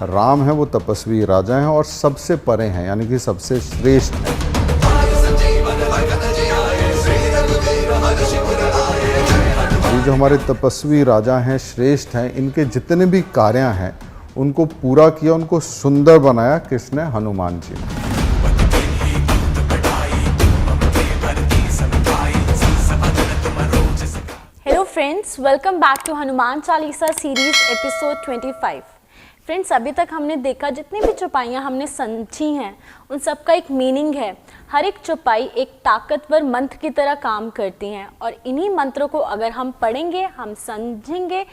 राम है वो तपस्वी राजा हैं और सबसे परे हैं, यानी कि सबसे श्रेष्ठ हैं। ये जो हमारे तपस्वी राजा हैं, श्रेष्ठ हैं, इनके जितने भी कार्य हैं उनको पूरा किया, उनको सुंदर बनाया किसने? हनुमान जी ने। Hello friends, welcome back to Hanuman Chalisa series episode 25। Friends, अभी तक हमने देखा जितनी भी चौपाइयाँ हमने समझी हैं उन सब का एक मीनिंग है। हर एक चौपाई एक ताकतवर मंत्र की तरह काम करती हैं और इन्हीं मंत्रों को अगर हम पढ़ेंगे, हम समझेंगे,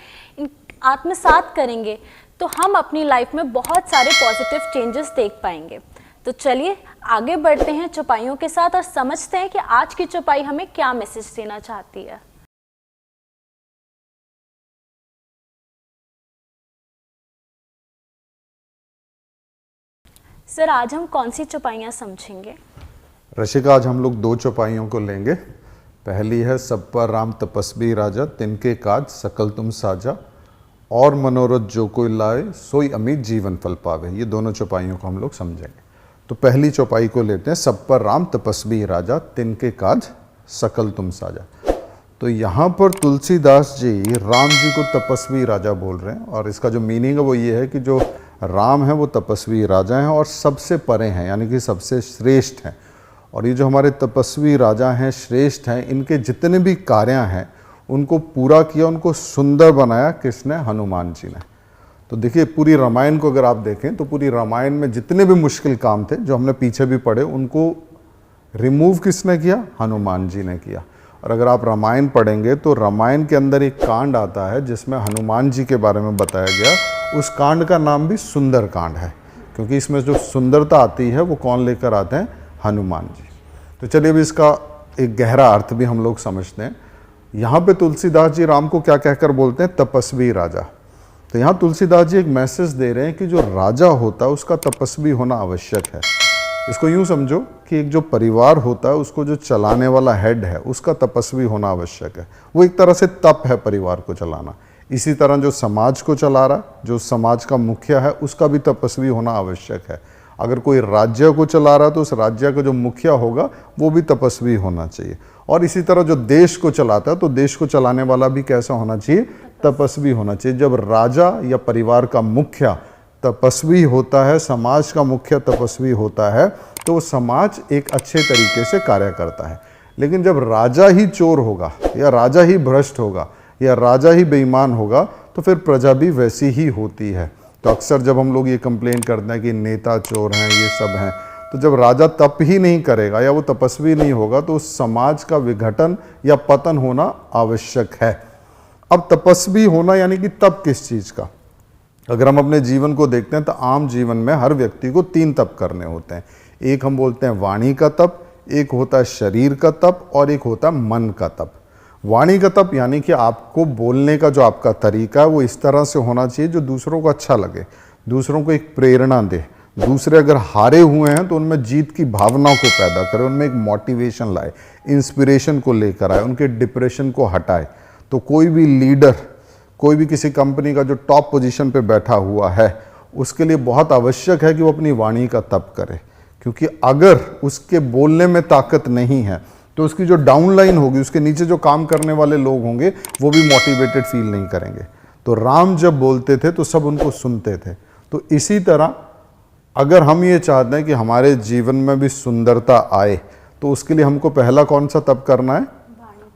आत्मसात करेंगे तो हम अपनी लाइफ में बहुत सारे पॉजिटिव चेंजेस देख पाएंगे। तो चलिए आगे बढ़ते हैं चौपाइयों के साथ और समझते हैं कि आज की चौपाई हमें क्या मैसेज देना चाहती है। सर, आज हम कौन सी चौपाइयाँ समझेंगे? रशिका, आज हम लोग दो चौपाइयों को लेंगे। पहली है सब पर राम तपस्वी राजा, तिनके काज सकल तुम साजा, और मनोरथ जो कोई लाए सोई अमित जीवन फल पावे। ये दोनों चौपाइयों को हम लोग समझेंगे। तो पहली चौपाई को लेते हैं, सब पर राम तपस्वी राजा, तिनके काज सकल तुम साजा। तो यहाँ पर तुलसीदास जी राम जी को तपस्वी राजा बोल रहे हैं और इसका जो मीनिंग है वो ये है कि जो राम है वो तपस्वी राजा हैं और सबसे परे हैं, यानी कि सबसे श्रेष्ठ हैं। और ये जो हमारे तपस्वी राजा हैं, श्रेष्ठ हैं, इनके जितने भी कार्य हैं उनको पूरा किया, उनको सुंदर बनाया किसने? हनुमान जी ने। तो देखिए, पूरी रामायण को अगर आप देखें तो पूरी रामायण में जितने भी मुश्किल काम थे जो हमने पीछे भी पढ़े, उनको रिमूव किसने किया? हनुमान जी ने किया। और अगर आप रामायण पढ़ेंगे तो रामायण के अंदर एक कांड आता है जिसमें हनुमान जी के बारे में बताया गया। उस कांड का नाम भी सुंदर कांड है, क्योंकि इसमें जो सुंदरता आती है वो कौन लेकर आते हैं? हनुमान जी। तो चलिए अभी इसका एक गहरा अर्थ भी हम लोग समझते हैं। यहाँ पे तुलसीदास जी राम को क्या कहकर बोलते हैं? तपस्वी राजा। तो यहाँ तुलसीदास जी एक मैसेज दे रहे हैं कि जो राजा होता है उसका तपस्वी होना आवश्यक है। इसको यूँ समझो कि एक जो परिवार होता है उसको जो चलाने वाला हेड है उसका तपस्वी होना आवश्यक है। वो एक तरह से तप है परिवार को चलाना। इसी तरह जो समाज को चला रहा, जो समाज का मुखिया है, उसका भी तपस्वी होना आवश्यक है। अगर कोई राज्य को चला रहा तो उस राज्य का जो मुखिया होगा वो भी तपस्वी होना चाहिए। और इसी तरह जो देश को चलाता है तो देश को चलाने वाला भी कैसा होना चाहिए? तपस्वी होना चाहिए। जब राजा या परिवार का मुखिया तपस्वी होता है, समाज का मुखिया तपस्वी होता है, तो वो समाज एक अच्छे तरीके से कार्य करता है। लेकिन जब राजा ही चोर होगा या राजा ही भ्रष्ट होगा या राजा ही बेईमान होगा तो फिर प्रजा भी वैसी ही होती है। तो अक्सर जब हम लोग ये कंप्लेन करते हैं कि नेता चोर हैं, ये सब हैं, तो जब राजा तप ही नहीं करेगा या वो तपस्वी नहीं होगा तो उस समाज का विघटन या पतन होना आवश्यक है। अब तपस्वी होना यानी कि तप किस चीज़ का? अगर हम अपने जीवन को देखते हैं तो आम जीवन में हर व्यक्ति को 3 तप करने होते हैं। एक हम बोलते हैं वाणी का तप, एक होता है शरीर का तप और एक होता है मन का तप। वाणी का तप यानी कि आपको बोलने का जो आपका तरीका है वो इस तरह से होना चाहिए जो दूसरों को अच्छा लगे, दूसरों को एक प्रेरणा दे। दूसरे अगर हारे हुए हैं तो उनमें जीत की भावनाओं को पैदा करे, उनमें एक मोटिवेशन लाए, इंस्पिरेशन को लेकर आए, उनके डिप्रेशन को हटाए। तो कोई भी लीडर, कोई भी किसी कंपनी का जो टॉप पोजीशन पे बैठा हुआ है उसके लिए बहुत आवश्यक है कि वो अपनी वाणी का तप करे, क्योंकि अगर उसके बोलने में ताकत नहीं है तो उसकी जो डाउनलाइन होगी, उसके नीचे जो काम करने वाले लोग होंगे वो भी मोटिवेटेड फील नहीं करेंगे। तो राम जब बोलते थे तो सब उनको सुनते थे। तो इसी तरह अगर हम ये चाहते हैं कि हमारे जीवन में भी सुंदरता आए तो उसके लिए हमको पहला कौन सा तप करना है?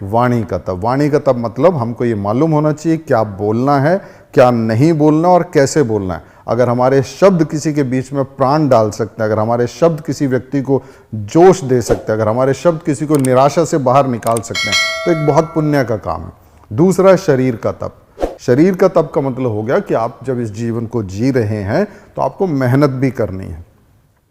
वाणी का तप। वाणी का तप मतलब हमको ये मालूम होना चाहिए क्या बोलना है, क्या नहीं बोलना और कैसे बोलना है। अगर हमारे शब्द किसी के बीच में प्राण डाल सकते हैं, अगर हमारे शब्द किसी व्यक्ति को जोश दे सकते हैं, अगर हमारे शब्द किसी को निराशा से बाहर निकाल सकते हैं तो एक बहुत पुण्य का काम है। दूसरा है शरीर का तप। शरीर का तप का मतलब हो गया कि आप जब इस जीवन को जी रहे हैं तो आपको मेहनत भी करनी है।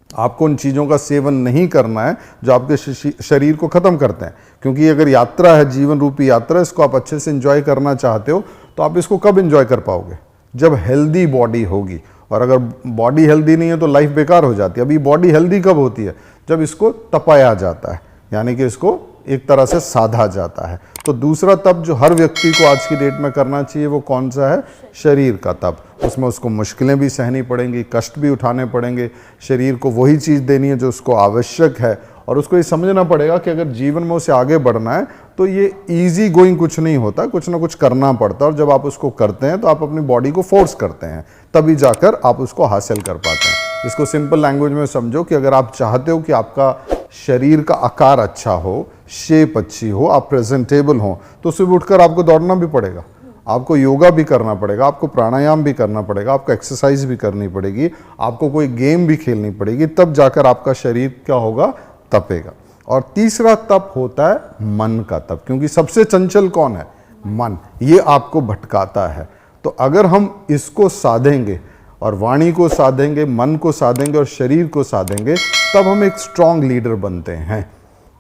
आपको उन चीज़ों का सेवन नहीं करना है जो आपके शरीर को ख़त्म करते हैं, क्योंकि अगर यात्रा है, जीवन रूपी यात्रा, इसको आप अच्छे से एंजॉय करना चाहते हो तो आप इसको कब एंजॉय कर पाओगे? जब हेल्दी बॉडी होगी। और अगर बॉडी हेल्दी नहीं है तो लाइफ बेकार हो जाती है। अभी बॉडी हेल्दी कब होती है? जब इसको तपाया जाता है, यानी कि इसको एक तरह से साधा जाता है। तो दूसरा तप जो हर व्यक्ति को आज की डेट में करना चाहिए वो कौन सा है? शरीर का तप। उसमें उसको मुश्किलें भी सहनी पड़ेंगी, कष्ट भी उठाने पड़ेंगे, शरीर को वही चीज़ देनी है जो उसको आवश्यक है, और उसको ये समझना पड़ेगा कि अगर जीवन में उसे आगे बढ़ना है तो ये इजी गोइंग कुछ नहीं होता, कुछ ना कुछ करना पड़ता है। और जब आप उसको करते हैं तो आप अपनी बॉडी को फोर्स करते हैं, तभी जाकर आप उसको हासिल कर पाते हैं। इसको सिंपल लैंग्वेज में समझो कि अगर आप चाहते हो कि आपका शरीर का आकार अच्छा हो, शेप अच्छी हो, आप प्रेजेंटेबल हो, तो सुबह उठकर आपको दौड़ना भी पड़ेगा, आपको योगा भी करना पड़ेगा, आपको प्राणायाम भी करना पड़ेगा, आपको एक्सरसाइज भी करनी पड़ेगी, आपको कोई गेम भी खेलनी पड़ेगी, तब जाकर आपका शरीर क्या होगा? तपेगा। और तीसरा तप होता है मन का तप, क्योंकि सबसे चंचल कौन है? मन। ये आपको भटकाता है। तो अगर हम इसको साधेंगे और वाणी को साधेंगे, मन को साधेंगे और शरीर को साधेंगे, तब हम एक स्ट्रांग लीडर बनते हैं।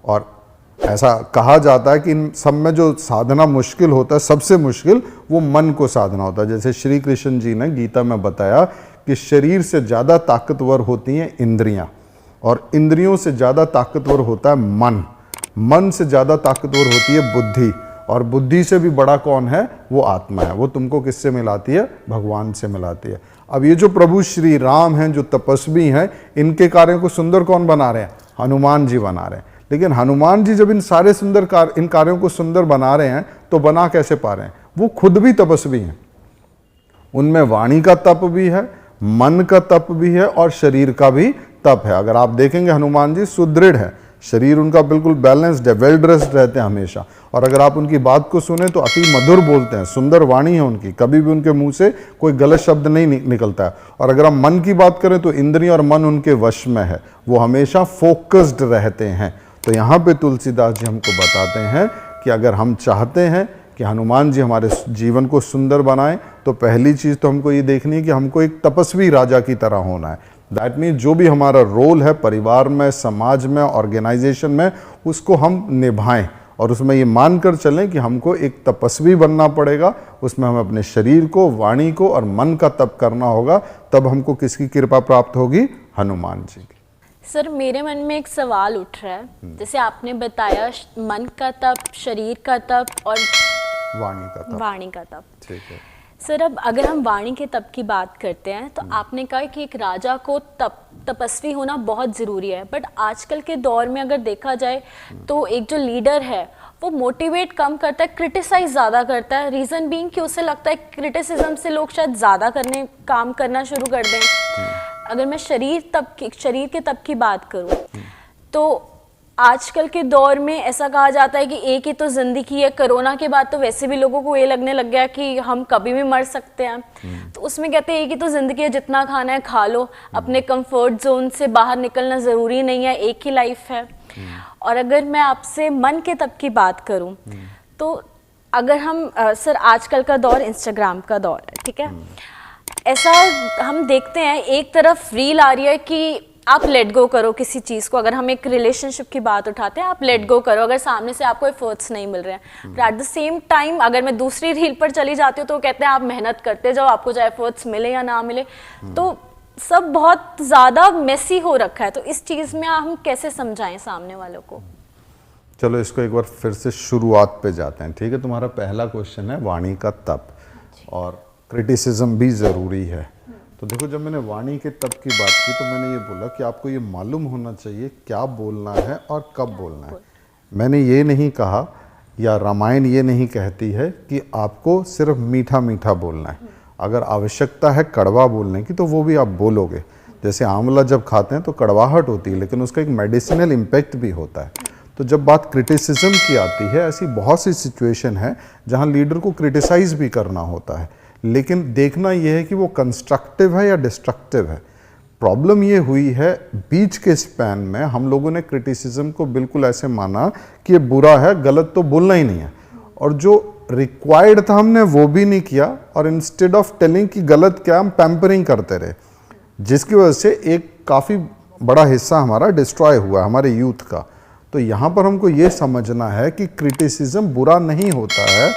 और ऐसा कहा जाता है कि इन सब में जो साधना मुश्किल होता है, सबसे मुश्किल वो मन को साधना होता है। जैसे श्री कृष्ण जी ने गीता में बताया कि शरीर से ज़्यादा ताकतवर होती हैं इंद्रियां, और इंद्रियों से ज़्यादा ताकतवर होता है मन, मन से ज़्यादा ताकतवर होती है बुद्धि, और बुद्धि से भी बड़ा कौन है? वो आत्मा है। वो तुमको किससे मिलाती है? भगवान से मिलाती है। अब ये जो प्रभु श्री राम हैं, जो तपस्वी हैं, इनके कार्यों को सुंदर कौन बना रहे हैं? हनुमान जी बना रहे हैं। लेकिन हनुमान जी जब इन सारे इन कार्यों को सुंदर बना रहे हैं तो बना कैसे पा रहे हैं? वो खुद भी तपस्वी हैं, उनमें वाणी का तप भी है, मन का तप भी है और शरीर का भी तप है। अगर आप देखेंगे हनुमान जी सुदृढ़ है, शरीर उनका बिल्कुल बैलेंस्ड है, वेल ड्रेस्ड रहते हैं हमेशा। और अगर आप उनकी बात को सुने तो अति मधुर बोलते हैं, सुंदर वाणी है उनकी, कभी भी उनके मुंह से कोई गलत शब्द नहीं निकलता है। और अगर हम मन की बात करें तो इंद्रिय और मन उनके वश में है, वो हमेशा फोकस्ड रहते हैं। तो यहाँ पे तुलसीदास जी हमको बताते हैं कि अगर हम चाहते हैं कि हनुमान जी हमारे जीवन को सुंदर बनाएं, तो पहली चीज़ तो हमको ये देखनी है कि हमको एक तपस्वी राजा की तरह होना है। दैट मीन जो भी हमारा रोल है परिवार में, समाज में, ऑर्गेनाइजेशन में, उसको हम निभाएं, और उसमें ये मानकर चलें कि हमको एक तपस्वी बनना पड़ेगा। उसमें हम अपने शरीर को, वाणी को और मन का तप करना होगा, तब हमको किसकी कृपा प्राप्त होगी? हनुमान जी की। सर मेरे मन में एक सवाल उठ रहा है, जैसे आपने बताया मन का तप, शरीर का तप और वाणी का तप। ठीक है सर, अब अगर हम वाणी के तप की बात करते हैं तो आपने कहा कि एक राजा को तपस्वी होना बहुत ज़रूरी है, बट आजकल के दौर में अगर देखा जाए तो एक जो लीडर है वो मोटिवेट कम करता है, क्रिटिसाइज ज़्यादा करता है। रीज़न बीइंग कि उसे लगता है क्रिटिसिज्म से लोग शायद ज़्यादा काम करना शुरू कर दें। अगर मैं शरीर के तप की बात करूं तो आजकल के दौर में ऐसा कहा जाता है कि एक ही तो जिंदगी है। कोरोना के बाद तो वैसे भी लोगों को ये लगने लग गया कि हम कभी भी मर सकते हैं, तो उसमें कहते हैं एक ही तो जिंदगी है, जितना खाना है खा लो, अपने कंफर्ट जोन से बाहर निकलना ज़रूरी नहीं है, एक ही लाइफ है। और अगर मैं आपसे मन के तप की बात करूं तो अगर हम सर आजकल का दौर इंस्टाग्राम का दौर है, ठीक है, ऐसा हम देखते हैं एक तरफ रील आ रही है कि आप लेट गो करो किसी चीज़ को। अगर हम एक रिलेशनशिप की बात उठाते हैं, आप लेट गो करो अगर सामने से आपको एफर्ट्स नहीं मिल रहे हैं। But at the same time अगर मैं दूसरी रील पर चली जाती हूँ तो कहते हैं आप मेहनत करते जाओ, आपको चाहे एफर्ट्स मिले या ना मिले। तो सब बहुत ज़्यादा मेसी हो रखा है, तो इस चीज़ में हम कैसे समझाएं सामने वालों को? चलो इसको एक बार फिर से शुरुआत पे जाते हैं। ठीक है, तुम्हारा पहला क्वेश्चन है वाणी का तप और क्रिटिसिज्म भी ज़रूरी है। तो देखो, जब मैंने वाणी के तप की बात की तो मैंने ये बोला कि आपको ये मालूम होना चाहिए क्या बोलना है और कब बोलना है। मैंने ये नहीं कहा, या रामायण ये नहीं कहती है कि आपको सिर्फ मीठा मीठा बोलना है। अगर आवश्यकता है कड़वा बोलने की तो वो भी आप बोलोगे। जैसे आंवला जब खाते हैं तो कड़वाहट होती है, लेकिन उसका एक मेडिसिनल इम्पैक्ट भी होता है। तो जब बात क्रिटिसिज्म की आती है, ऐसी बहुत सी सिचुएशन है जहाँ लीडर को क्रिटिसाइज भी करना होता है, लेकिन देखना यह है कि वो कंस्ट्रक्टिव है या डिस्ट्रक्टिव है। प्रॉब्लम ये हुई है बीच के स्पैन में हम लोगों ने क्रिटिसिज्म को बिल्कुल ऐसे माना कि ये बुरा है, गलत तो बोलना ही नहीं है, और जो रिक्वायर्ड था हमने वो भी नहीं किया, और इंस्टेड ऑफ टेलिंग कि गलत क्या, हम पैम्परिंग करते रहे, जिसकी वजह से एक काफ़ी बड़ा हिस्सा हमारा डिस्ट्रॉय हुआ हमारे यूथ का। तो यहाँ पर हमको ये समझना है कि क्रिटिसिज्म बुरा नहीं होता है,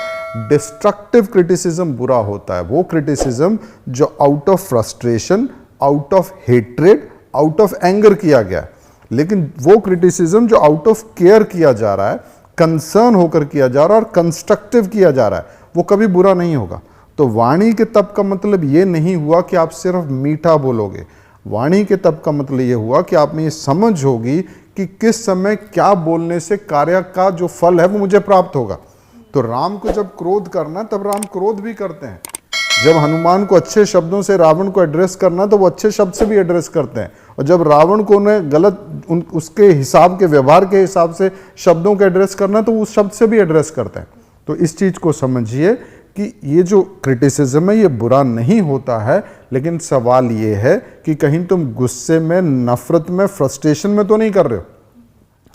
डिस्ट्रक्टिव क्रिटिसिज्म बुरा होता है। वो क्रिटिसिज्म जो out of frustration, out of hatred, out of anger किया गया है। लेकिन वो क्रिटिसिज्म जो आउट ऑफ केयर किया जा रहा है, कंसर्न होकर किया जा रहा है और कंस्ट्रक्टिव किया जा रहा है, वो कभी बुरा नहीं होगा। तो वाणी के तप का मतलब ये नहीं हुआ कि आप सिर्फ मीठा बोलोगे। वाणी के तप का मतलब ये हुआ कि आप में ये समझ होगी कि किस समय क्या बोलने से कार्य का जो फल है वो मुझे प्राप्त होगा। तो राम को जब क्रोध करना तब राम क्रोध भी करते हैं। जब हनुमान को अच्छे शब्दों से रावण को एड्रेस करना तो वो अच्छे शब्द से भी एड्रेस करते हैं, और जब रावण को उन्हें गलत उसके हिसाब के व्यवहार के हिसाब से शब्दों को एड्रेस करना तो उस शब्द से भी एड्रेस करते हैं। तो इस चीज को समझिए कि ये जो क्रिटिसिज्म है ये बुरा नहीं होता है, लेकिन सवाल ये है कि कहीं तुम गुस्से में, नफरत में, फ्रस्ट्रेशन में तो नहीं कर रहे हो।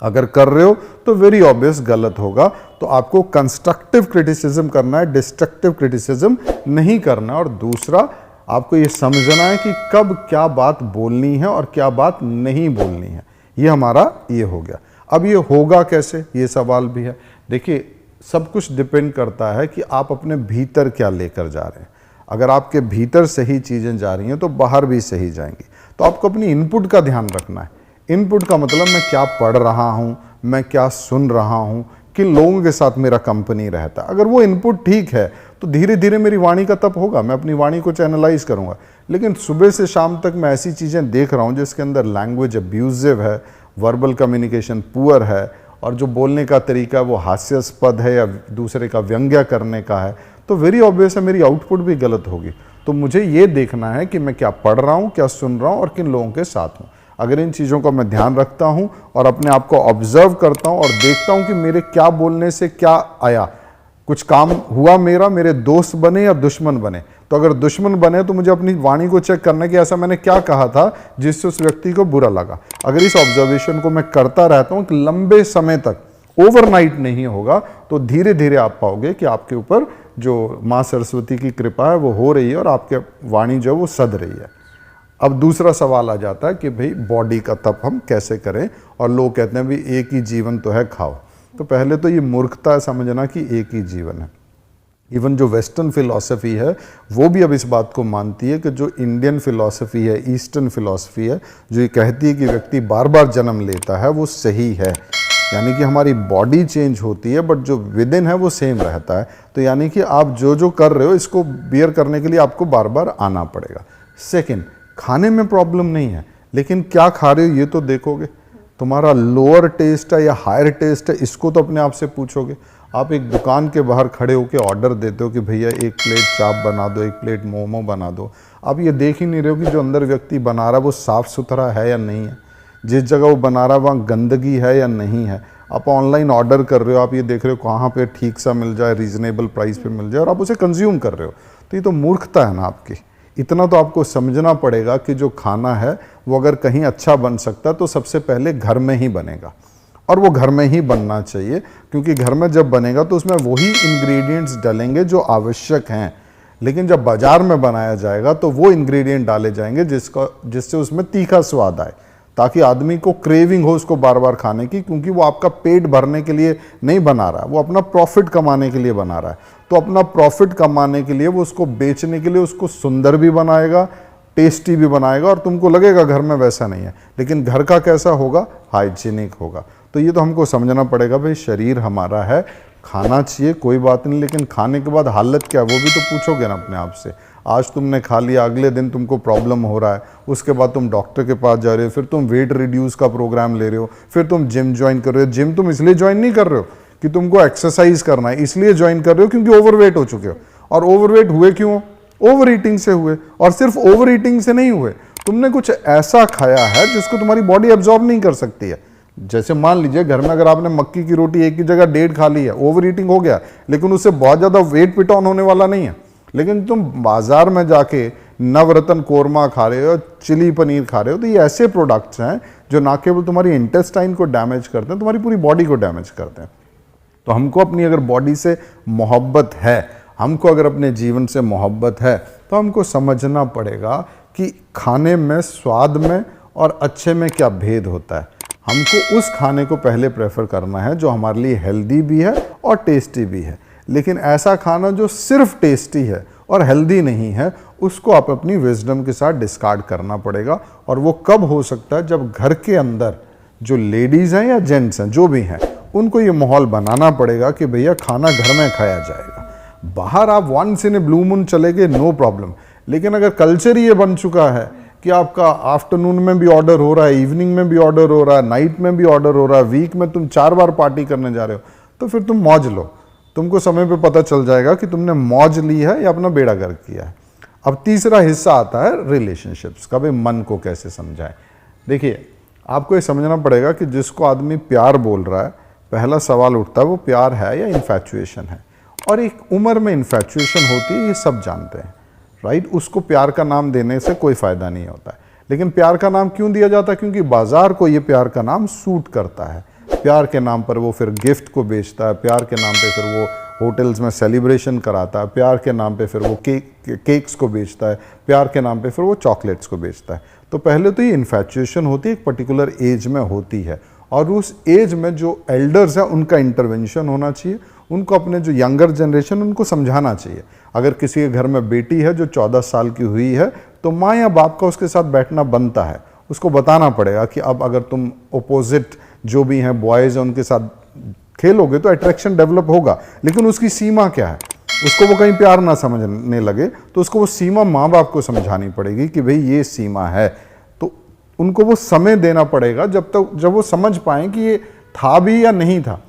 अगर कर रहे हो तो वेरी ऑब्वियस गलत होगा। तो आपको कंस्ट्रक्टिव क्रिटिसिज्म करना है, डिस्ट्रक्टिव क्रिटिसिज्म नहीं करना। और दूसरा, आपको ये समझना है कि कब क्या बात बोलनी है और क्या बात नहीं बोलनी है। ये हमारा ये हो गया। अब ये होगा कैसे, ये सवाल भी है। देखिए, सब कुछ डिपेंड करता है कि आप अपने भीतर क्या लेकर जा रहे हैं। अगर आपके भीतर सही चीज़ें जा रही हैं तो बाहर भी सही जाएंगी। तो आपको अपनी इनपुट का ध्यान रखना है। इनपुट का मतलब मैं क्या पढ़ रहा हूँ, मैं क्या सुन रहा हूँ, किन लोगों के साथ मेरा कंपनी रहता है। अगर वो इनपुट ठीक है तो धीरे धीरे मेरी वाणी का तप होगा, मैं अपनी वाणी को चैनलाइज करूँगा। लेकिन सुबह से शाम तक मैं ऐसी चीज़ें देख रहा हूँ जिसके अंदर लैंग्वेज अब्यूजिव है, वर्बल कम्युनिकेशन पुअर है, और जो बोलने का तरीका वो हास्यास्पद है या दूसरे का व्यंग्य करने का है, तो वेरी ऑब्वियस है मेरी आउटपुट भी गलत होगी। तो मुझे ये देखना है कि मैं क्या पढ़ रहा हूँ, क्या सुन रहा हूँ और किन लोगों के साथ हूँ। अगर इन चीज़ों को मैं ध्यान रखता हूँ और अपने आप को ऑब्जर्व करता हूँ और देखता हूँ कि मेरे क्या बोलने से क्या आया, कुछ काम हुआ मेरा, मेरे दोस्त बने या दुश्मन बने। तो अगर दुश्मन बने तो मुझे अपनी वाणी को चेक करना कि ऐसा मैंने क्या कहा था जिससे उस व्यक्ति को बुरा लगा। अगर इस ऑब्जर्वेशन को मैं करता रहता हूँ कि लंबे समय तक, ओवरनाइट नहीं होगा, तो धीरे धीरे आप पाओगे कि आपके ऊपर जो माँ सरस्वती की कृपा है वो हो रही है और आपके वाणी जो है वो सध रही है। अब दूसरा सवाल आ जाता है कि भाई बॉडी का तप हम कैसे करें, और लोग कहते हैं भाई एक ही जीवन तो है, खाओ। तो पहले तो ये मूर्खता है समझना कि एक ही जीवन है। इवन जो वेस्टर्न फिलॉसफी है वो भी अब इस बात को मानती है कि जो इंडियन फिलॉसफी है, ईस्टर्न फिलॉसफी है, जो ये कहती है कि व्यक्ति बार बार जन्म लेता है, वो सही है। यानी कि हमारी बॉडी चेंज होती है बट जो विद इन है वो सेम रहता है। तो यानी कि आप जो जो कर रहे हो इसको बियर करने के लिए आपको बार बार आना पड़ेगा। सेकेंड, खाने में प्रॉब्लम नहीं है, लेकिन क्या खा रहे हो ये तो देखोगे। तुम्हारा लोअर टेस्ट है या हायर टेस्ट है, इसको तो अपने आप से पूछोगे। आप एक दुकान के बाहर खड़े होकर ऑर्डर देते हो कि भैया एक प्लेट चाप बना दो, एक प्लेट मोमो बना दो। आप ये देख ही नहीं रहे हो कि जो अंदर व्यक्ति बना रहा है वो साफ़ सुथरा है या नहीं है, जिस जगह वो बना रहा है वहाँ गंदगी है या नहीं है। आप ऑनलाइन ऑर्डर कर रहे हो, आप ये देख रहे हो कहाँ पे ठीक सा मिल जाए, रीजनेबल प्राइस पे मिल जाए, और आप उसे कंज्यूम कर रहे हो। तो ये तो मूर्खता है ना आपकी। इतना तो आपको समझना पड़ेगा कि जो खाना है वो अगर कहीं अच्छा बन सकता है तो सबसे पहले घर में ही बनेगा, और वो घर में ही बनना चाहिए, क्योंकि घर में जब बनेगा तो उसमें वही इंग्रेडिएंट्स डलेंगे जो आवश्यक हैं। लेकिन जब बाजार में बनाया जाएगा तो वो इंग्रेडिएंट डाले जाएंगे जिससे उसमें तीखा स्वाद आए, ताकि आदमी को क्रेविंग हो उसको बार बार खाने की, क्योंकि वो आपका पेट भरने के लिए नहीं बना रहा है, वो अपना प्रॉफिट कमाने के लिए बना रहा है। तो अपना प्रॉफिट कमाने के लिए वो उसको बेचने के लिए उसको सुंदर भी बनाएगा, टेस्टी भी बनाएगा, और तुमको लगेगा घर में वैसा नहीं है, लेकिन घर का कैसा होगा, हाइजीनिक होगा। तो ये तो हमको समझना पड़ेगा भाई शरीर हमारा है, खाना चाहिए कोई बात नहीं, लेकिन खाने के बाद हालत क्या है वो भी तो पूछोगे ना अपने आप से। आज तुमने खा लिया, अगले दिन तुमको प्रॉब्लम हो रहा है, उसके बाद तुम डॉक्टर के पास जा रहे हो, फिर तुम वेट रिड्यूस का प्रोग्राम ले रहे हो, फिर तुम जिम ज्वाइन कर रहे हो। जिम तुम इसलिए ज्वाइन नहीं कर रहे हो कि तुमको एक्सरसाइज करना है, इसलिए ज्वाइन कर रहे हो क्योंकि ओवरवेट हो चुके हो। और ओवरवेट हुए क्यों? ओवर ईटिंग से हुए। और सिर्फ ओवर ईटिंग से नहीं हुए, तुमने कुछ ऐसा खाया है जिसको तुम्हारी बॉडी एब्जॉर्ब नहीं कर सकती है। जैसे मान लीजिए घर में अगर आपने मक्की की रोटी एक की जगह 1.5 खा ली है, ओवर ईटिंग हो गया, लेकिन उससे बहुत ज़्यादा वेट पिट ऑन होने वाला नहीं है। लेकिन तुम बाजार में जाके नवरत्न कोरमा खा रहे हो, चिली पनीर खा रहे हो, तो ये ऐसे प्रोडक्ट्स हैं जो ना केवल तुम्हारी इंटेस्टाइन को डैमेज करते हैं, तुम्हारी पूरी बॉडी को डैमेज करते हैं। तो हमको अपनी अगर बॉडी से मोहब्बत है, हमको अगर अपने जीवन से मोहब्बत है, तो हमको समझना पड़ेगा कि खाने में, स्वाद में और अच्छे में क्या भेद होता है। हमको उस खाने को पहले प्रेफर करना है जो हमारे लिए हेल्दी भी है और टेस्टी भी है। लेकिन ऐसा खाना जो सिर्फ टेस्टी है और हेल्दी नहीं है, उसको आप अपनी विजडम के साथ डिस्कार्ड करना पड़ेगा। और वो कब हो सकता है? जब घर के अंदर जो लेडीज़ हैं या जेंट्स हैं, जो भी हैं, उनको ये माहौल बनाना पड़ेगा कि भैया खाना घर में खाया जाएगा। बाहर आप once in a blue moon चले गए, नो प्रॉब्लम। लेकिन अगर कल्चर ही ये बन चुका है कि आपका आफ्टरनून में भी ऑर्डर हो रहा है, इवनिंग में भी ऑर्डर हो रहा है, नाइट में भी ऑर्डर हो रहा है, वीक में तुम 4 बार पार्टी करने जा रहे हो, तो फिर तुम मौज लो। तुमको समय पे पता चल जाएगा कि तुमने मौज ली है या अपना बेड़ा गर्क किया है। अब तीसरा हिस्सा आता है रिलेशनशिप्स का, भाई मन को कैसे समझाएं। देखिए, आपको ये समझना पड़ेगा कि जिसको आदमी प्यार बोल रहा है, पहला सवाल उठता है वो प्यार है या इन्फैचुएशन है। और एक उम्र में इन्फैचुएशन होती है, ये सब जानते हैं, राइट। उसको प्यार का नाम देने से कोई फ़ायदा नहीं होता है। लेकिन प्यार का नाम क्यों दिया जाता है? क्योंकि बाजार को ये प्यार का नाम सूट करता है। प्यार के नाम पर वो फिर गिफ्ट को बेचता है, प्यार के नाम पे फिर वो होटल्स में सेलिब्रेशन कराता है, प्यार के नाम पे फिर वो केक्स को बेचता है, प्यार के नाम पे फिर वो चॉकलेट्स को बेचता है। तो पहले तो ये इन्फैचुएशन होती है, एक पर्टिकुलर एज में होती है, और उस एज में जो एल्डर्स हैं उनका इंटरवेंशन होना चाहिए। उनको अपने जो यंगर जनरेशन उनको समझाना चाहिए। अगर किसी के घर में बेटी है जो 14 साल की हुई है, तो माँ या बाप का उसके साथ बैठना बनता है। उसको बताना पड़ेगा कि अब अगर तुम ओपोजिट जो भी हैं बॉयज़ हैं उनके साथ खेलोगे तो अट्रैक्शन डेवलप होगा, लेकिन उसकी सीमा क्या है। उसको वो कहीं प्यार ना समझने लगे तो उसको वो सीमा माँ बाप को समझानी पड़ेगी कि भाई ये सीमा है। तो उनको वो समय देना पड़ेगा जब वो समझ पाएँ कि ये था भी या नहीं था।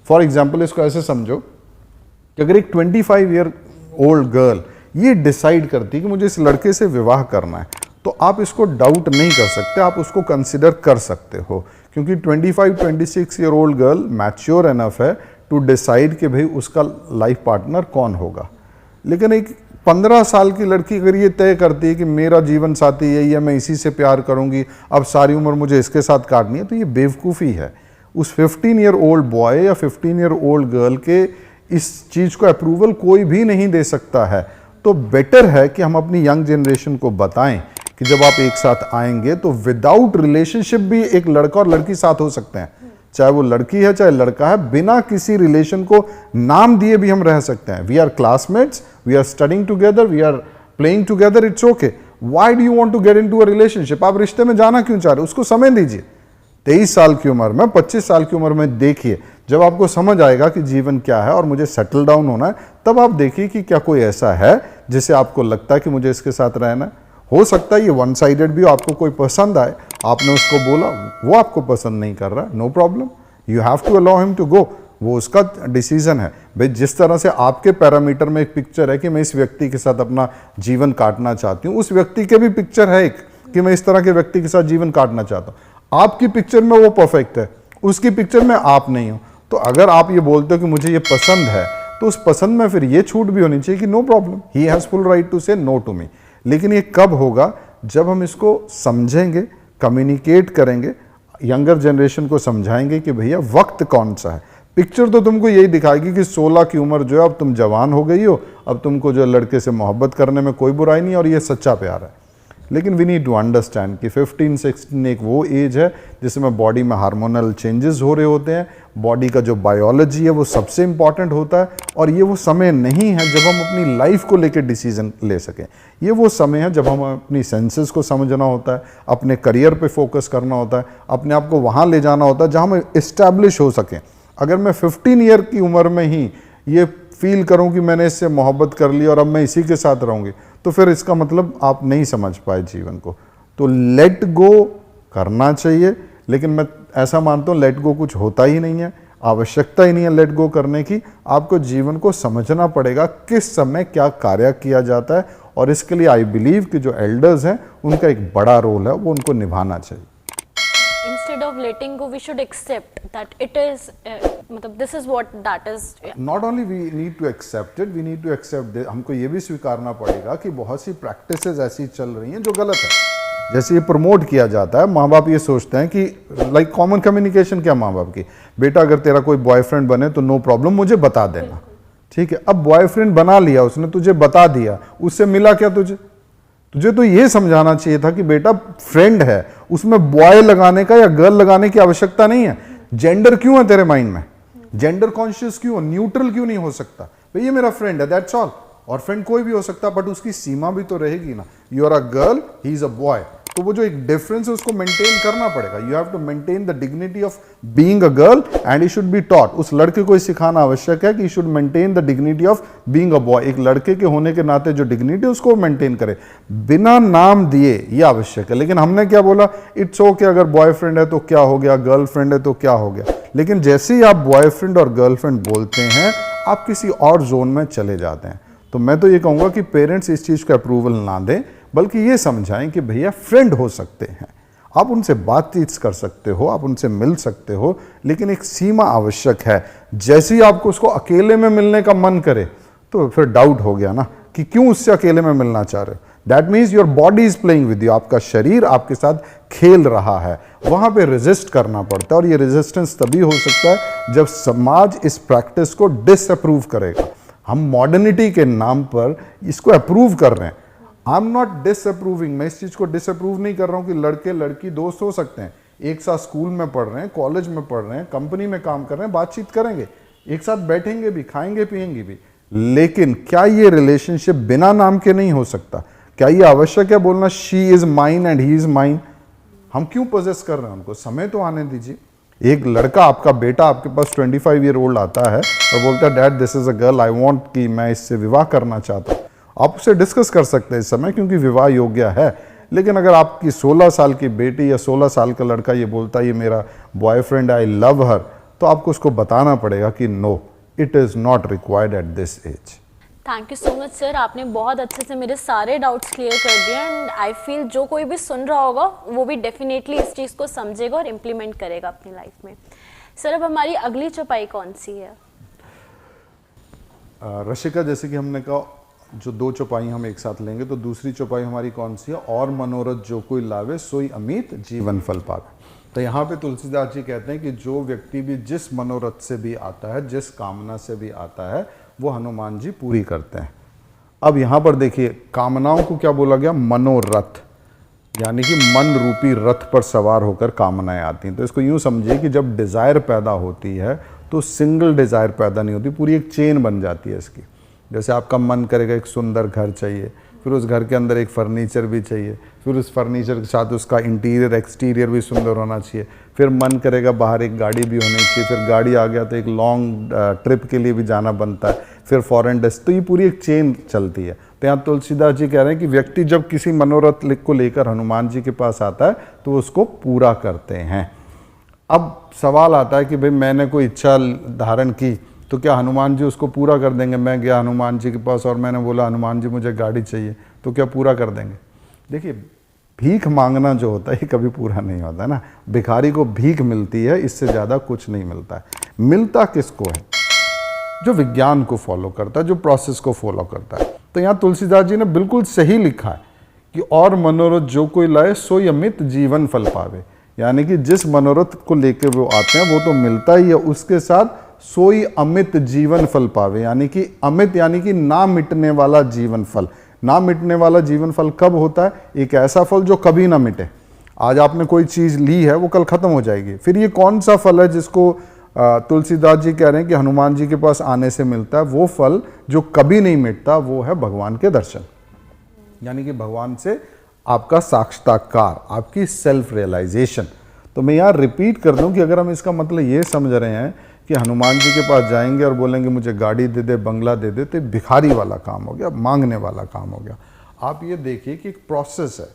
फॉर एग्जाम्पल, इसको ऐसे समझो कि अगर एक 25 ईयर ओल्ड गर्ल ये डिसाइड करती कि मुझे इस लड़के से विवाह करना है, तो आप इसको डाउट नहीं कर सकते, आप उसको कंसिडर कर सकते हो। क्योंकि 25-26 year old girl mature enough है टू डिसाइड कि भाई उसका लाइफ पार्टनर कौन होगा। लेकिन एक 15 साल की लड़की अगर ये तय करती है कि मेरा जीवन साथी यही है, मैं इसी से प्यार करूंगी, अब सारी उम्र मुझे इसके साथ काटनी है, तो ये बेवकूफ़ी है। उस 15 ईयर ओल्ड बॉय या 15 ईयर ओल्ड गर्ल के इस चीज़ को अप्रूवल कोई भी नहीं दे सकता है। तो बेटर है कि हम अपनी यंग जनरेशन को बताएं कि जब आप एक साथ आएंगे तो विदाउट रिलेशनशिप भी एक लड़का और लड़की साथ हो सकते हैं, चाहे वो लड़की है चाहे लड़का है, बिना किसी रिलेशन को नाम दिए भी हम रह सकते हैं। We are classmates, we are studying together, we are playing together, it's okay. Why do you want to get into a relationship? आप रिश्ते में जाना क्यों चाह रहे हो? उसको समय दीजिए। 23 साल की उम्र में, 25 साल की उम्र में देखिए, जब आपको समझ आएगा कि जीवन क्या है और मुझे सेटल डाउन होना है, तब आप देखिए कि क्या कोई ऐसा है जिसे आपको लगता है कि मुझे इसके साथ रहना है। हो सकता है ये वन साइडेड भी हो, आपको कोई पसंद आए, आपने उसको बोला, वो आपको पसंद नहीं कर रहा, no problem, you have to allow him to go, वो उसका डिसीजन है। भाई जिस तरह से आपके पैरामीटर में एक पिक्चर है कि मैं इस व्यक्ति के साथ अपना जीवन काटना चाहती हूँ, उस व्यक्ति के भी पिक्चर है एक कि मैं इस तरह के व्यक्ति के साथ जीवन काटना चाहता हूँ। आपकी पिक्चर में वो परफेक्ट है, उसकी पिक्चर में आप नहीं हो। तो अगर आप ये बोलते हो कि मुझे ये पसंद है, तो उस पसंद में फिर ये छूट भी होनी चाहिए कि no problem, he has full right to say no to me. लेकिन ये कब होगा? जब हम इसको समझेंगे, कम्युनिकेट करेंगे, यंगर जनरेशन को समझाएंगे कि भैया वक्त कौन सा है। पिक्चर तो तुमको यही दिखाएगी कि 16 की उम्र जो है, अब तुम जवान हो गई हो, अब तुमको जो लड़के से मोहब्बत करने में कोई बुराई नहीं और ये सच्चा प्यार है। लेकिन वी नीड टू अंडरस्टैंड कि 15-16 एक वो एज है जिसमें बॉडी में हार्मोनल चेंजेस हो रहे होते हैं, बॉडी का जो बायोलॉजी है वो सबसे इंपॉर्टेंट होता है। और ये वो समय नहीं है जब हम अपनी लाइफ को लेकर डिसीजन ले सकें। ये वो समय है जब हम अपनी सेंसेस को समझना होता है, अपने करियर पे फोकस करना होता है, अपने आप को वहाँ ले जाना होता है जहाँ हम इस्टेब्लिश हो सकें। अगर मैं 15 ईयर की उम्र में ही ये फील करूं कि मैंने इससे मोहब्बत कर ली और अब मैं इसी के साथ रहूंगी, तो फिर इसका मतलब आप नहीं समझ पाए जीवन को। तो लेट गो करना चाहिए, लेकिन मैं ऐसा मानता हूँ लेट गो कुछ होता ही नहीं है, आवश्यकता ही नहीं है लेट गो करने की। आपको जीवन को समझना पड़ेगा किस समय क्या कार्य किया जाता है, और इसके लिए आई बिलीव कि जो एल्डर्स हैं उनका एक बड़ा रोल है, वो उनको निभाना चाहिए। Instead of letting go, we should accept that it is, मतलब this is what that is. Not only we need to accept it, we need to accept it. हमको ये भी स्वीकारना पड़ेगा कि बहुत सी प्रैक्टिसेस ऐसी चल रही हैं जो गलत है। जैसे ये प्रमोट किया जाता है, माँ बाप ये सोचते हैं कि लाइक कॉमन कम्युनिकेशन क्या माँ बाप की, बेटा अगर तेरा कोई बॉयफ्रेंड बने तो नो प्रॉब्लम, मुझे बता देना, ठीक है। अब बॉयफ्रेंड बना लिया उसने, तुझे बता दिया, उससे मिला क्या तुझे तो ये समझाना चाहिए था कि बेटा फ्रेंड है, उसमें बॉय लगाने का या गर्ल लगाने की आवश्यकता नहीं है। जेंडर क्यों है तेरे माइंड में? जेंडर कॉन्शियस क्यों? न्यूट्रल क्यों नहीं हो सकता? भाई ये मेरा फ्रेंड है, दैट्स ऑल। और फ्रेंड कोई भी हो सकता, बट उसकी सीमा भी तो रहेगी ना। You are a girl, he is a boy, तो वो जो एक डिफरेंस है उसको मेंटेन करना पड़ेगा। You have to maintain the dignity of being a girl and he should be taught. उस लड़के को सिखाना आवश्यक है कि he should maintain the dignity of being a boy. एक लड़के के होने के नाते जो डिग्निटी उसको मेंटेन करे बिना नाम दिए, ये आवश्यक है। लेकिन हमने क्या बोला, इट्स ओके अगर बॉयफ्रेंड है तो क्या हो गया, गर्लफ्रेंड है तो क्या हो गया। लेकिन जैसे ही आप बॉयफ्रेंड और गर्लफ्रेंड बोलते हैं आप किसी और जोन में चले जाते हैं। तो मैं तो ये कहूँगा कि पेरेंट्स इस चीज़ का अप्रूवल ना दें, बल्कि ये समझाएं कि भैया फ्रेंड हो सकते हैं, आप उनसे बातचीत कर सकते हो, आप उनसे मिल सकते हो, लेकिन एक सीमा आवश्यक है। जैसे ही आपको उसको अकेले में मिलने का मन करे तो फिर डाउट हो गया ना कि क्यों उससे अकेले में मिलना चाह रहे हो। That means your body is playing with you, आपका शरीर आपके साथ खेल रहा है। वहां पे रेजिस्ट करना पड़ता है, और ये रेजिस्टेंस तभी हो सकता है जब समाज इस प्रैक्टिस को डिसअप्रूव करेगा। हम मॉडर्निटी के नाम पर इसको अप्रूव कर रहे हैं। आई एम नॉट डिसअप्रूविंग, मैं इस चीज को डिसअप्रूव नहीं कर रहा हूं कि लड़के लड़की दोस्त हो सकते हैं, एक साथ स्कूल में पढ़ रहे हैं, कॉलेज में पढ़ रहे हैं, कंपनी में काम कर रहे हैं, बातचीत करेंगे, एक साथ बैठेंगे भी, खाएंगे पिएंगे भी। लेकिन क्या ये रिलेशनशिप बिना नाम के नहीं हो सकता? क्या ये आवश्यक है बोलना she is mine and he is mine? हम क्यों पोजेस कर रहे हैं उनको? समय तो आने दीजिए। एक लड़का, आपका बेटा आपके पास 25 ईयर ओल्ड आता है और बोलता है dad this is a girl I want, कि मैं इससे विवाह करना चाहता हूँ। आप उससे डिस्कस कर सकते हैं इस समय, क्योंकि विवाह योग्य है। लेकिन अगर आपकी 16 साल की बेटी या 16 साल का लड़का ये बोलता है ये मेरा बॉयफ्रेंड आई लव हर, तो आपको उसको बताना पड़ेगा कि no, it is not required at this age. Thank you so much sir, आपने बहुत अच्छे से मेरे सारे डाउट्स क्लियर कर दिए एंड आई फील जो कोई भी सुन रहा होगा वो भी डेफिनेटली इस चीज़ को समझेगा और इम्प्लीमेंट करेगा अपनी लाइफ में। सर अब हमारी अगली चौपाई कौन सी है? रशिका, जैसे कि हमने कहा जो 2 चौपाई हम एक साथ लेंगे, तो दूसरी चौपाई हमारी कौन सी है? और मनोरथ जो कोई लावे सोई अमित जीवन फल पावे। तो यहाँ पे तुलसीदास जी कहते हैं कि जो व्यक्ति भी जिस मनोरथ से भी आता है, जिस कामना से भी आता है, वो हनुमान जी पूरी करते हैं। अब यहाँ पर देखिए, कामनाओं को क्या बोला गया? मनोरथ, यानी कि मन रूपी रथ पर सवार होकर कामनाएं आती हैं। तो इसको यूँ समझिए कि जब डिज़ायर पैदा होती है तो सिंगल डिज़ायर पैदा नहीं होती, पूरी एक चेन बन जाती है इसकी। जैसे आपका मन करेगा एक सुंदर घर चाहिए, फिर उस घर के अंदर एक फर्नीचर भी चाहिए, फिर उस फर्नीचर के साथ उसका इंटीरियर एक्सटीरियर भी सुंदर होना चाहिए, फिर मन करेगा बाहर एक गाड़ी भी होनी चाहिए, फिर गाड़ी आ गया तो एक लॉन्ग ट्रिप के लिए भी जाना बनता है, फिर फॉरेन डेस्ट, तो ये पूरी एक चेन चलती है। तो यहाँ तुलसीदास जी कह रहे हैं कि व्यक्ति जब किसी मनोरथ को लेकर हनुमान जी के पास आता है तो वो उसको पूरा करते हैं। अब सवाल आता है कि भाई मैंने कोई इच्छा धारण की तो क्या हनुमान जी उसको पूरा कर देंगे? मैं गया हनुमान जी के पास और मैंने बोला हनुमान जी मुझे गाड़ी चाहिए, तो क्या पूरा कर देंगे? देखिए, भीख मांगना जो होता है ये कभी पूरा नहीं होता ना। भिखारी को भीख मिलती है, इससे ज़्यादा कुछ नहीं मिलता है। मिलता किसको है? जो विज्ञान को फॉलो करता है, जो प्रोसेस को फॉलो करता है। तो यहाँ तुलसीदास जी ने बिल्कुल सही लिखा है कि और मनोरथ जो कोई लाए सोई अमित जीवन फल पावे, यानी कि जिस मनोरथ को लेकर वो आते हैं वो तो मिलता ही है, उसके साथ सोई अमित जीवन फल पावे, यानी कि अमित यानी कि ना मिटने वाला जीवन फल। ना मिटने वाला जीवन फल कब होता है? एक ऐसा फल जो कभी ना मिटे। आज आपने कोई चीज़ ली है वो कल खत्म हो जाएगी। फिर ये कौन सा फल है जिसको तुलसीदास जी कह रहे हैं कि हनुमान जी के पास आने से मिलता है? वो फल जो कभी नहीं मिटता, वो है भगवान के दर्शन, यानी कि भगवान से आपका साक्षात्कार, आपकी सेल्फ रियलाइजेशन। तो मैं यहाँ रिपीट कर दूं कि अगर हम इसका मतलब ये समझ रहे हैं कि हनुमान जी के पास जाएंगे और बोलेंगे मुझे गाड़ी दे दे, बंगला दे दे, तो भिखारी वाला काम हो गया, मांगने वाला काम हो गया। आप ये देखिए कि एक प्रोसेस है।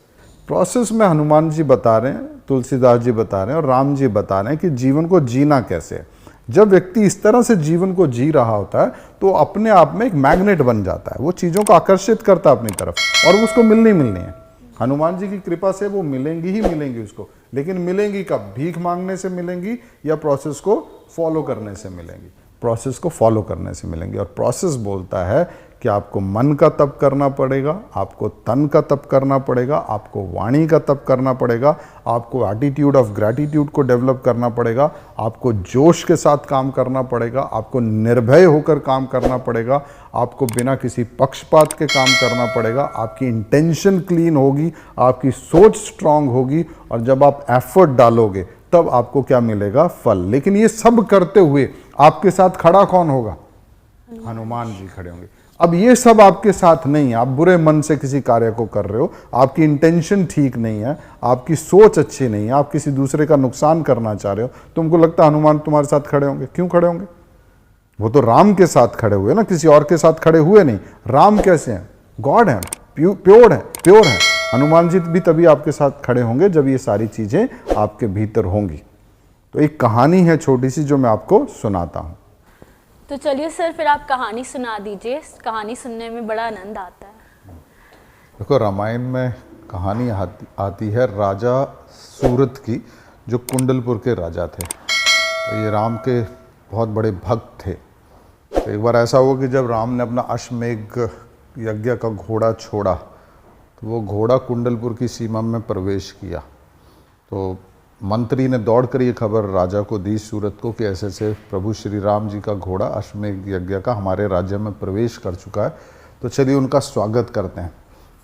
प्रोसेस में हनुमान जी बता रहे हैं, तुलसीदास जी बता रहे हैं और राम जी बता रहे हैं कि जीवन को जीना कैसे है। जब व्यक्ति इस तरह से जीवन को जी रहा होता है तो अपने आप में एक मैग्नेट बन जाता है, वो चीज़ों को आकर्षित करता है अपनी तरफ, और वो उसको मिलनी मिलनी है। हनुमान जी की कृपा से वो मिलेंगी ही मिलेंगी उसको, लेकिन मिलेंगी कब? भीख मांगने से मिलेंगी या प्रोसेस को फॉलो करने से मिलेंगी? प्रोसेस को फॉलो करने से मिलेंगी। और प्रोसेस बोलता है कि आपको मन का तप करना पड़ेगा, आपको तन का तप करना पड़ेगा, आपको वाणी का तप करना पड़ेगा, आपको एटीट्यूड ऑफ ग्रैटिट्यूड को डेवलप करना पड़ेगा, आपको जोश के साथ काम करना पड़ेगा, आपको निर्भय होकर काम करना पड़ेगा, आपको बिना किसी पक्षपात के काम करना पड़ेगा, आपकी इंटेंशन क्लीन होगी, आपकी सोच स्ट्रांग होगी, और जब आप एफर्ट डालोगे तब आपको क्या मिलेगा? फल। लेकिन ये सब करते हुए आपके साथ खड़ा कौन होगा? हनुमान जी खड़े होंगे। अब ये सब आपके साथ नहीं है, आप बुरे मन से किसी कार्य को कर रहे हो, आपकी इंटेंशन ठीक नहीं है, आपकी सोच अच्छी नहीं है, आप किसी दूसरे का नुकसान करना चाह रहे हो, तुमको लगता है हनुमान तुम्हारे साथ खड़े होंगे? क्यों खड़े होंगे? वो तो राम के साथ खड़े हुए ना, किसी और के साथ खड़े हुए नहीं। राम कैसे हैं? गॉड हैं, प्योर है। हनुमान जी भी तभी आपके साथ खड़े होंगे जब ये सारी चीजें आपके भीतर होंगी। तो एक कहानी है छोटी सी जो मैं आपको सुनाता हूं। तो चलिए सर, फिर आप कहानी सुना दीजिए, कहानी सुनने में बड़ा आनंद आता है। देखो, रामायण में कहानी आती है राजा सूरत की, जो कुंडलपुर के राजा थे। तो ये राम के बहुत बड़े भक्त थे। तो एक बार ऐसा हुआ कि जब राम ने अपना अश्वमेध यज्ञ का घोड़ा छोड़ा, तो वो घोड़ा कुंडलपुर की सीमा में प्रवेश किया। तो मंत्री ने दौड़कर ये खबर राजा को दी सूरत को कि ऐसे ऐसे प्रभु श्री राम जी का घोड़ा अश्वमेध यज्ञ का हमारे राज्य में प्रवेश कर चुका है, तो चलिए उनका स्वागत करते हैं।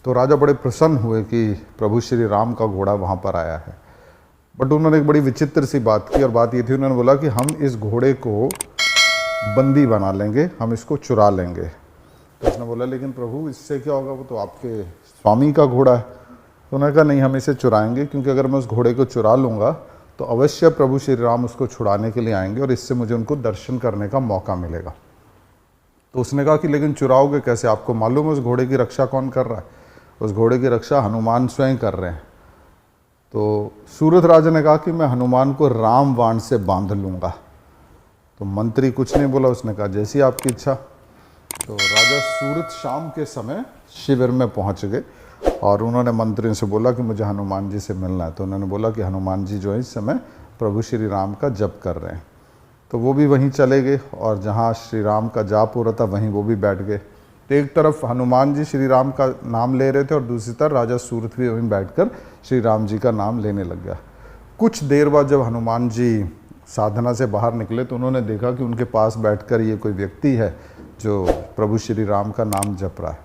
तो राजा बड़े प्रसन्न हुए कि प्रभु श्री राम का घोड़ा वहाँ पर आया है। बट उन्होंने एक बड़ी विचित्र सी बात की, और बात ये थी, उन्होंने बोला कि हम इस घोड़े को बंदी बना लेंगे, हम इसको चुरा लेंगे। तो उसने बोला, लेकिन प्रभु इससे क्या होगा, वो तो आपके स्वामी का घोड़ा है। तो उन्होंने कहा, नहीं, हम इसे चुराएंगे, क्योंकि अगर मैं उस घोड़े को चुरा लूँगा तो अवश्य प्रभु श्री राम उसको छुड़ाने के लिए आएंगे और इससे मुझे उनको दर्शन करने का मौका मिलेगा। तो उसने कहा कि लेकिन चुराओगे कैसे? आपको मालूम है उस घोड़े की रक्षा कौन कर रहा है? उस घोड़े की रक्षा हनुमान स्वयं कर रहे हैं। तो सूरत राजा ने कहा कि मैं हनुमान को राम बाण से बांध लूँगा। तो मंत्री कुछ नहीं बोला, उसने कहा जैसी आपकी इच्छा। तो राजा सूरत शाम के समय शिविर में पहुंच गए और उन्होंने मंत्रियों से बोला कि मुझे हनुमान जी से मिलना है। तो उन्होंने बोला कि हनुमान जी जो है इस समय प्रभु श्री राम का जप कर रहे हैं। तो वो भी वहीं चले गए और जहाँ श्री राम का जाप हो रहा था वहीं वो भी बैठ गए। तो एक तरफ हनुमान जी श्री राम का नाम ले रहे थे और दूसरी तरफ राजा सूरत भी वहीं बैठकर श्री राम जी का नाम लेने लग गया। कुछ देर बाद जब हनुमान जी साधना से बाहर निकले तो उन्होंने देखा कि उनके पास बैठकर ये कोई व्यक्ति है जो प्रभु श्री राम का नाम जप रहा है।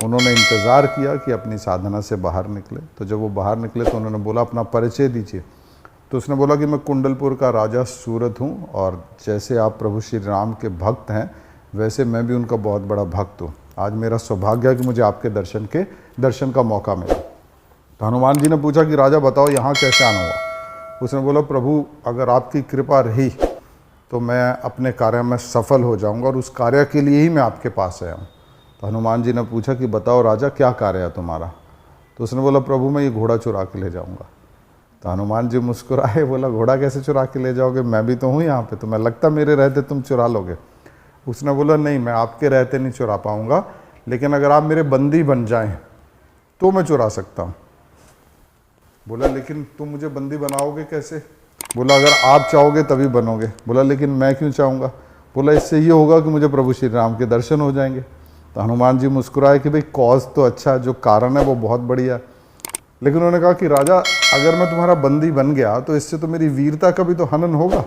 उन्होंने इंतज़ार किया कि अपनी साधना से बाहर निकले। तो जब वो बाहर निकले तो उन्होंने बोला, अपना परिचय दीजिए। तो उसने बोला कि मैं कुंडलपुर का राजा सूरत हूँ, और जैसे आप प्रभु श्री राम के भक्त हैं वैसे मैं भी उनका बहुत बड़ा भक्त हूँ। आज मेरा सौभाग्य है कि मुझे आपके दर्शन का मौका मिला। तो हनुमान जी ने पूछा कि राजा बताओ यहाँ कैसे आना हुआ? उसने बोला, प्रभु अगर आपकी कृपा रही तो मैं अपने कार्य में सफल हो जाऊंगा और उस कार्य के लिए ही मैं आपके पास आया हूँ। तो हनुमान जी ने पूछा कि बताओ राजा क्या कार्य है तुम्हारा? तो उसने बोला, प्रभु मैं ये घोड़ा चुरा के ले जाऊंगा। तो हनुमान जी मुस्कुराए, बोला, घोड़ा कैसे चुरा के ले जाओगे? मैं भी तो हूँ यहाँ पे, तुम्हें लगता मेरे रहते तुम चुरा लोगे? उसने बोला, नहीं, मैं आपके रहते नहीं चुरा पाऊंगा, लेकिन अगर आप मेरे बंदी बन जाएं तो मैं चुरा सकता हूँ। बोला, लेकिन तुम मुझे बंदी बनाओगे कैसे? बोला, अगर आप चाहोगे तभी बनोगे। बोला, लेकिन मैं क्यों चाहूँगा? बोला, इससे ये होगा कि मुझे प्रभु श्री राम के दर्शन हो जाएंगे। तो हनुमान जी मुस्कुराए कि भाई कॉज तो अच्छा है, जो कारण है वो बहुत बढ़िया है। लेकिन उन्होंने कहा कि राजा अगर मैं तुम्हारा बंदी बन गया तो इससे तो मेरी वीरता का भी तो हनन होगा।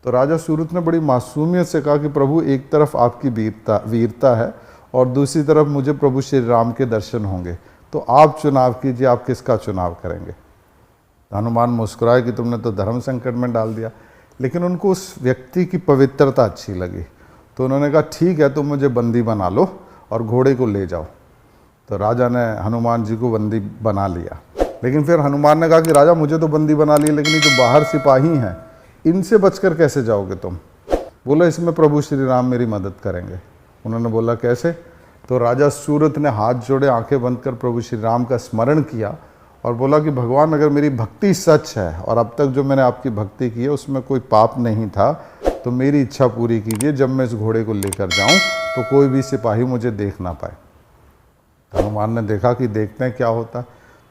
तो राजा सूरत ने बड़ी मासूमियत से कहा कि प्रभु एक तरफ आपकी वीरता है और दूसरी तरफ मुझे प्रभु श्री राम के दर्शन होंगे, तो आप चुनाव कीजिए, आप किसका चुनाव करेंगे? हनुमान मुस्कुराए कि तुमने तो धर्म संकट में डाल दिया। लेकिन उनको उस व्यक्ति की पवित्रता अच्छी लगी, तो उन्होंने कहा ठीक है, तुम मुझे बंदी बना लो और घोड़े को ले जाओ। तो राजा ने हनुमान जी को बंदी बना लिया। लेकिन फिर हनुमान ने कहा कि राजा मुझे तो बंदी बना लिया, लेकिन ये जो बाहर सिपाही हैं इनसे बचकर कैसे जाओगे तुम? बोला, इसमें प्रभु श्री राम मेरी मदद करेंगे। उन्होंने बोला, कैसे? तो राजा सूरत ने हाथ जोड़े, आंखें बंद कर प्रभु श्री राम का स्मरण किया और बोला कि भगवान अगर मेरी भक्ति सच है और अब तक जो मैंने आपकी भक्ति की है उसमें कोई पाप नहीं था, तो मेरी इच्छा पूरी कीजिए। जब मैं इस घोड़े को लेकर जाऊं तो कोई भी सिपाही मुझे देख ना पाए। हनुमान ने देखा कि देखते हैं क्या होता।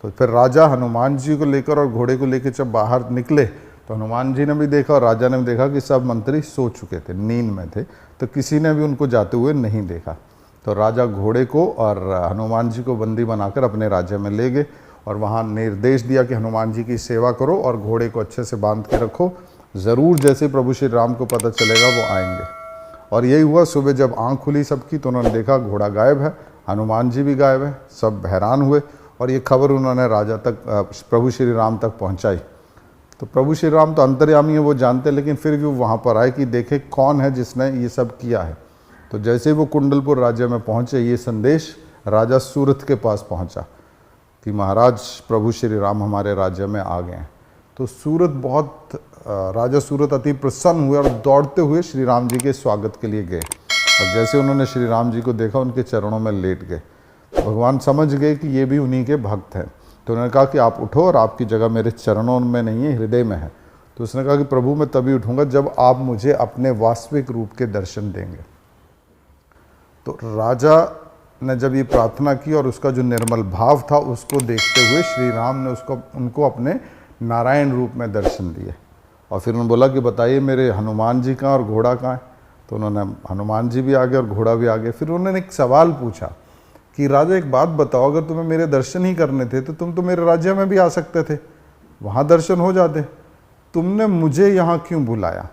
तो फिर राजा हनुमान जी को लेकर और घोड़े को लेकर जब बाहर निकले तो हनुमान जी ने भी देखा और राजा ने भी देखा कि सब मंत्री सो चुके थे, नींद में थे, तो किसी ने भी उनको जाते हुए नहीं देखा। तो राजा घोड़े को और हनुमान जी को बंदी बनाकर अपने राज्य में ले गए और वहाँ निर्देश दिया कि हनुमान जी की सेवा करो और घोड़े को अच्छे से बांध के रखो, ज़रूर जैसे प्रभु श्री राम को पता चलेगा वो आएंगे। और यही हुआ। सुबह जब आँख खुली सबकी तो उन्होंने देखा घोड़ा गायब है, हनुमान जी भी गायब है। सब हैरान हुए और ये खबर उन्होंने राजा तक, प्रभु श्री राम तक पहुँचाई। तो प्रभु श्री राम तो अंतर्यामी है, वो जानते, लेकिन फिर भी वो वहाँ पर आए कि देखे कौन है जिसने ये सब किया है। तो जैसे ही वो कुंडलपुर राज्य में पहुंचे, ये संदेश राजा सूरत के पास पहुंचा कि महाराज प्रभु श्री राम हमारे राज्य में आ गए हैं। तो राजा सूरत अति प्रसन्न हुए और दौड़ते हुए श्री राम जी के स्वागत के लिए गए। और जैसे उन्होंने श्री राम जी को देखा, उनके चरणों में लेट गए। भगवान समझ गए कि ये भी उन्हीं के भक्त हैं। तो उन्होंने कहा कि आप उठो, और आपकी जगह मेरे चरणों में नहीं है, हृदय में है। तो उसने कहा कि प्रभु मैं तभी उठूंगा जब आप मुझे अपने वास्तविक रूप के दर्शन देंगे। तो राजा ने जब ये प्रार्थना की और उसका जो निर्मल भाव था उसको देखते हुए श्री राम ने उनको अपने नारायण रूप में दर्शन दिए। और फिर उन्होंने बोला कि बताइए मेरे हनुमान जी कहाँ और घोड़ा कहाँ है। तो उन्होंने हनुमान जी भी आ गए और घोड़ा भी आ गए। फिर उन्होंने एक सवाल पूछा कि राजा एक बात बताओ, अगर तुम्हें मेरे दर्शन ही करने थे तो तुम तो मेरे राज्य में भी आ सकते थे, वहाँ दर्शन हो जाते, तुमने मुझे यहाँ क्यों बुलाया।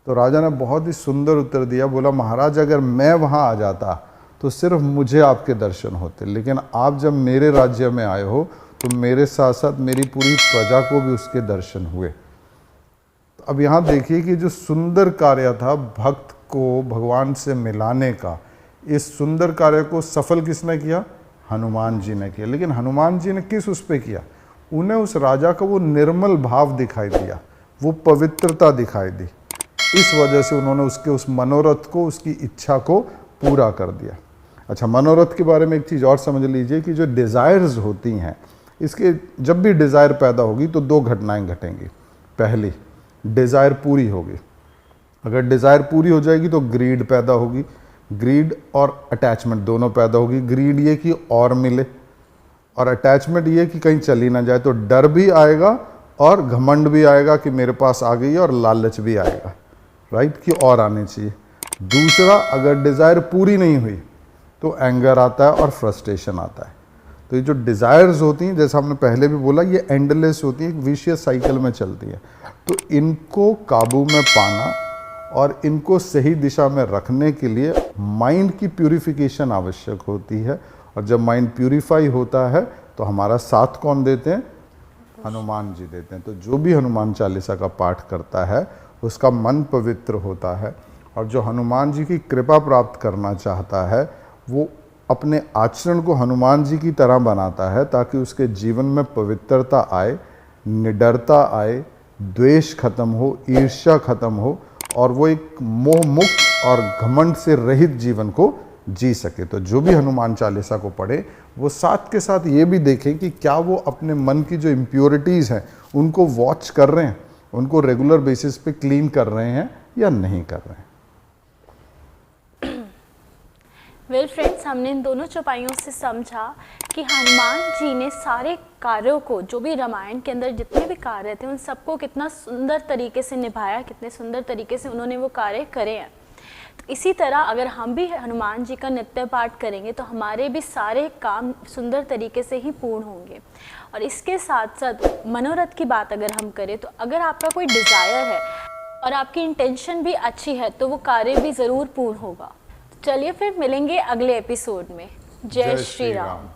तो राजा ने बहुत ही सुंदर उत्तर दिया, बोला महाराज अगर मैं वहाँ आ जाता तो सिर्फ मुझे आपके दर्शन होते, लेकिन आप जब मेरे राज्य में आए हो तो मेरे साथ साथ मेरी पूरी प्रजा को भी उसके दर्शन हुए। तो अब यहाँ देखिए कि जो सुंदर कार्य था भक्त को भगवान से मिलाने का, इस सुंदर कार्य को सफल किसने किया? हनुमान जी ने किया। लेकिन हनुमान जी ने किस उस पे किया? उन्हें उस राजा का वो निर्मल भाव दिखाई दिया, वो पवित्रता दिखाई दी। इस वजह से उन्होंने उसके उस मनोरथ को, उसकी इच्छा को पूरा कर दिया। अच्छा, मनोरथ के बारे में एक चीज़ और समझ लीजिए कि जो डिज़ायर्स होती हैं, इसके जब भी डिज़ायर पैदा होगी तो दो घटनाएं घटेंगी। पहली, डिज़ायर पूरी होगी। अगर डिज़ायर पूरी हो जाएगी तो ग्रीड पैदा होगी। ग्रीड और अटैचमेंट दोनों पैदा होगी। ग्रीड ये कि और मिले, और अटैचमेंट ये कि कहीं चली ना जाए। तो डर भी आएगा और घमंड भी आएगा कि मेरे पास आ गई है, और लालच भी आएगा, राइट, कि और आने चाहिए। दूसरा, अगर डिज़ायर पूरी नहीं हुई तो एंगर आता है और फ्रस्ट्रेशन आता है। तो ये जो डिज़ायर्स होती हैं, जैसा हमने पहले भी बोला, ये एंडलेस होती हैं, एक विशियस साइकिल में चलती है। तो इनको काबू में पाना और इनको सही दिशा में रखने के लिए माइंड की प्यूरिफिकेशन आवश्यक होती है। और जब माइंड प्यूरिफाई होता है तो हमारा साथ कौन देते हैं? हनुमान जी देते हैं। तो जो भी हनुमान चालीसा का पाठ करता है उसका मन पवित्र होता है, और जो हनुमान जी की कृपा प्राप्त करना चाहता है वो अपने आचरण को हनुमान जी की तरह बनाता है, ताकि उसके जीवन में पवित्रता आए, निडरता आए, द्वेष खत्म हो, ईर्ष्या खत्म हो, और वो एक मोह मुक्त और घमंड से रहित जीवन को जी सके। तो जो भी हनुमान चालीसा को पढ़े वो साथ के साथ ये भी देखें कि क्या वो अपने मन की जो इम्प्योरिटीज़ हैं उनको वॉच कर रहे हैं, उनको रेगुलर बेसिस पे क्लीन कर रहे हैं या नहीं कर रहे हैं। वेल फ्रेंड्स, हमने इन दोनों चौपाइयों से समझा कि हनुमान जी ने सारे कार्यों को, जो भी रामायण के अंदर जितने भी कार्य थे, उन सबको कितना सुंदर तरीके से निभाया, कितने सुंदर तरीके से उन्होंने वो कार्य करे हैं। तो इसी तरह अगर हम भी हनुमान जी का नित्य पाठ करेंगे तो हमारे भी सारे काम सुंदर तरीके से ही पूर्ण होंगे। और इसके साथ साथ मनोरथ की बात अगर हम करें, तो अगर आपका कोई डिज़ायर है और आपकी इंटेंशन भी अच्छी है तो वो कार्य भी ज़रूर पूर्ण होगा। चलिए फिर मिलेंगे अगले एपिसोड में। जय श्री राम।